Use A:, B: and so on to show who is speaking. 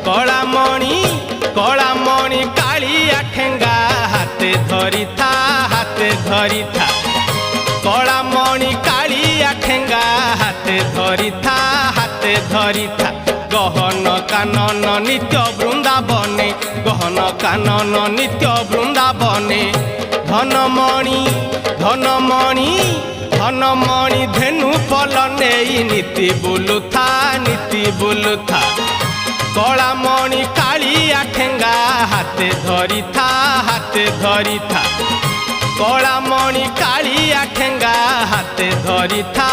A: कलामणि कलामणि कालिया ठेंगा हाथे धरी था कलामणि कालिया ठेंगा हाथे धरी था गहन कानन नित्य वृंदावने गहन कानन नित्य वृंदावने धनमणि धनमणि धनमणि धेनु फल नहीं नीति बोलुथा कलामणि कालिया ठेंगा हाथे धरी था कलामणि कालिया ठेंगा हाथे धरी था